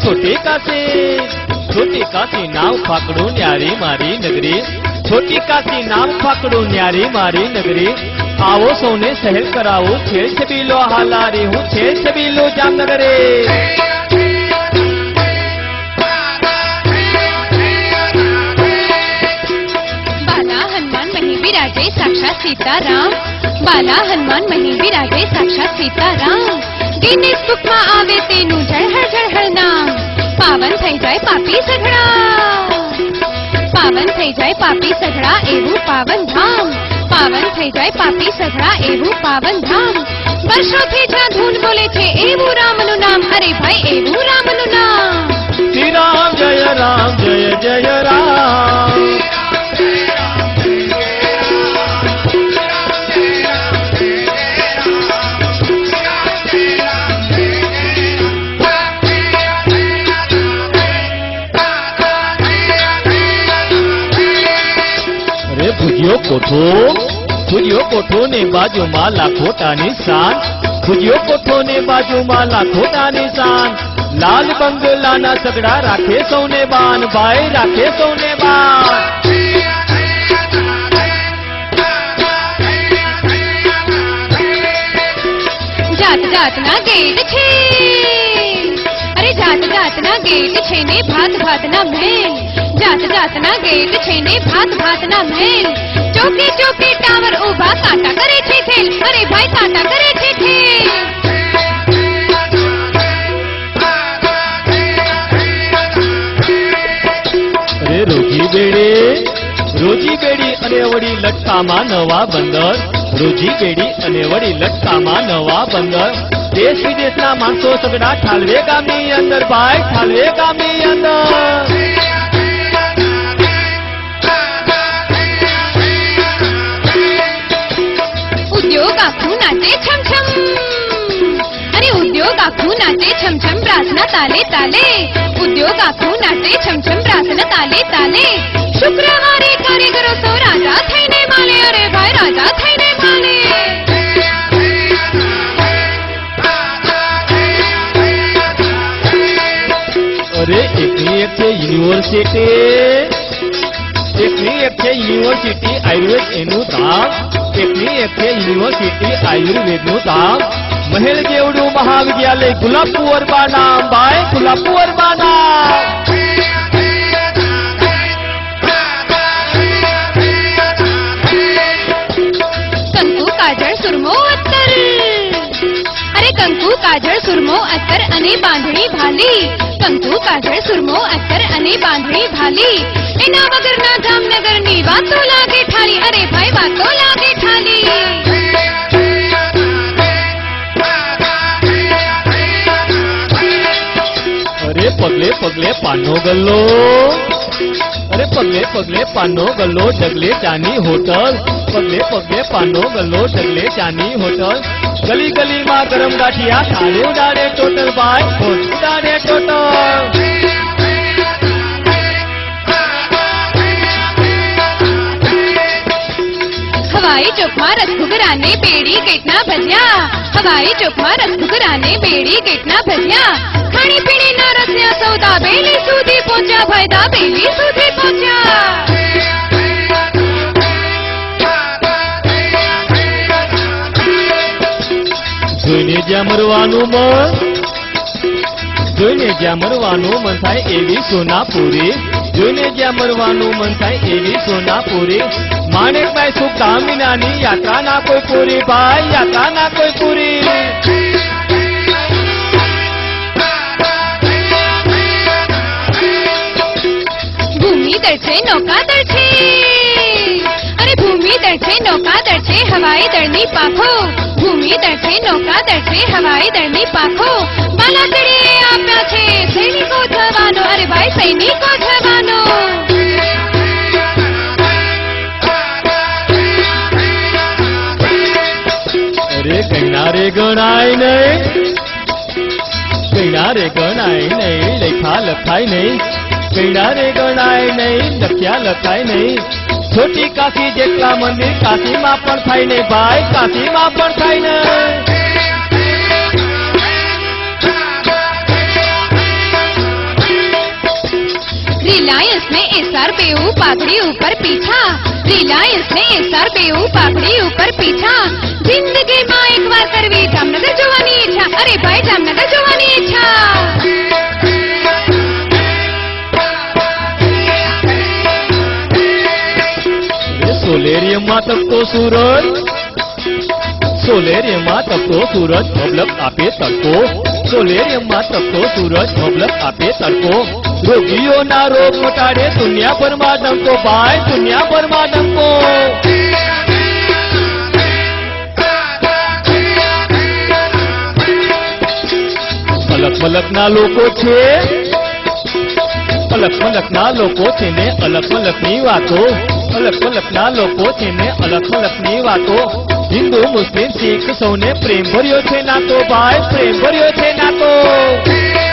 छोटी काशी नाम फाकड़ू न्यारी मारी नगरी, छोटी काशी नाम फाकड़ू न्यारी मारी नगरी। आओ सोने सहल कराओ छेड़ छबीलो हालारी हूँ, छेड़ छबीलो जामनगरे। बाला हनुमान मही विराजे साक्षात सीताराम, बाला हनुमान मही विराजे साक्षात सीताराम। गिनीज बुक में आवे तेनु झळहळ झळहळ नाम, पावन થઈ જાય પાપી સઘળા, પાવન થઈ જાય પાપી સઘળા એવું પાવન ધામ, પાવન થઈ જાય પાપી સઘળા એવું પાવન ધામ। વર્ષોથી જ્યાં ધૂન બોલે છે એવું રામનું નામ, અરે ભાઈ એવું રામનું નામ। શ્રી રામ જય જય રામ। ભુજિયો કોઠો ને બાજુમાં લાખોટાની શાન, ભુજિયો કોઠો ને બાજુમાં લાખોટાની શાન। લાલ બંગલાના સગડા રાખે સૌને બાન, ભાઈ રાખે સૌને બાન। જાત જાતના ગેટ છે, અરે જાત જાતના ગેટ છે ને ભાત ભાતના મહેલ, જાત જાતના ગેટ છે ને ભાત ભાતના મહેલ। ચોકે ચોકે ટાવર ઉભા કાંટા કરે છે ખેલ, અરે ભાઈ કાંટા કરે છે ખેલ। અરે રોજી બેડી અને વળી લટકામાં નવા બંદર, રોજી બેડી અને વળી લટકામાં નવા બંદર। દેશ વિદેશના માણસો સગડા ઠાલવે ગામની અંદર, ભાઈ ઠાલવે ગામની અંદર। ઉદ્યોગ આખું નાચે છમ છમ, અરે ઉદ્યોગ આખું નાચે છમ છમ પ્રાર્થના તાલે તાલે, ઉદ્યોગ આખું નાચે છમ છમ પ્રાર્થના તાલે તાલે। શુક્રવારે કારીગરો સૌ રાજા થઈને માલે, અરે ભાઈ રાજા થઈને માલે। અરે એકની એક છે યુનિવર્સિટી, એકની એક છે યુનિવર્સિટી આયુર્વેદ એનું ધામ, એકની એક છે યુનિવર્સિટી આયુર્વેદનું ધામ। મહેલ જેવડું મહાવિદ્યાલય ગુલાબપુરમાં નામ, ભાઈ ગુલાબપુરમાં નામ। કંકુ કાજળ સુરમો અત્તર, અરે કંકુ કાજળ સુરમો અત્તર અને બાંધણી ભાલી, કંકુ કાજળ સુરમો અત્તર અને બાંધણી ભાલી। એના વગરના જામનગરની વાતો લાગે ઠાલી, અરે ભાઈ વાતો લાગે ઠાલી। અરે પગલે પગલે પાનો ગલ્લો, અરે પગલે પગલે પાનો ગલ્લો ડગલે ચાની હોટલ, પગલે પગલે પાનો ગલ્લો ડગલે ચાની હોટલ। ગલી ગલીમાં ગરમ ગાંઠિયા થાળે ઉડાડે ટોટલ, ભાઈ ઉડાડે ટોટલ। હવાઈ ચોકમાં રસઘુગરા ને બેડી ગેટના ભજ્યા, હવાઈ ચોકમાં રસઘુગરા ને બેડી ગેટના ભજ્યા। ખાણી પીણીના રસ્યા સૌ દાબેલી સુધી પહોંચ્યા, ભાઈ દાબેલી સુધી પહોંચ્યા। જોઈને જ્યાં મરવાનું મન, જોઈને જ્યાં મરવાનું મન થાય એવી સોનાપુરી, જોઈને જ્યાં મરવાનું મન થાય એવી સોનાપુરી। માણેકભાઈ સુખધામીનાની યાત્રા ના કોઈ પૂરી, ભાઈ યાત્રા ના કોઈ પૂરી। ભૂમિદળ છે નૌકાદળ છે, અરે ભૂમિદળ છે નૌકાદળ છે હવાઈ દળની પાખો, ભૂમિદળ છે નૌકાદળ છે હવાઈ દળની પાખો। બાલાદળે આપ્યા છે સૈનિકો થવાનો, અરે ભાઈ સૈનિકો થવાનો। અરે કૈનારે ગણાય નહીં, કૈનારે ગણાય નહીં, લેખા લખાય નહીં, કૈનારે ગણાય નહીં, લખ્યા લખાય નહીં। छोटी काशी जेटला मंदिर काशी में पण थाय ने भाई, काशी में पण थाय ने। પાઘડી ઉપર પીછા, રિલાયન્સ ને એસઆર બેઉ પાઘડી ઉપર પીછા. જિંદગીમાં એકવાર કરવી જામનગર જોવાની ઈચ્છા, અરે ભાઈ જામનગર જોવાની ઈચ્છા. સોલેરિયમમાં તપતો સૂરજ, સોલેરિયમમાં તપતો સૂરજ મબલક આપે તડકો, સોલેરિયમમાં તપતો સૂરજ મબલક આપે તડકો. રોગીઓના રોગ મટાડે દુનિયાભરમાં ડંકો, ભાઈ દુનિયાભરમાં ડંકો. અલગ મલકના લોકો છે, અલગ મલકના લોકો છે ને અલગ મલકની વાતો, અલગ મલકના લોકો છે ને અલગ મલકની વાતો. હિન્દુ મુસ્લિમ શીખ સૌને પ્રેમ ભર્યો છે નાતો, ભાઈ પ્રેમ ભર્યો છે નાતો.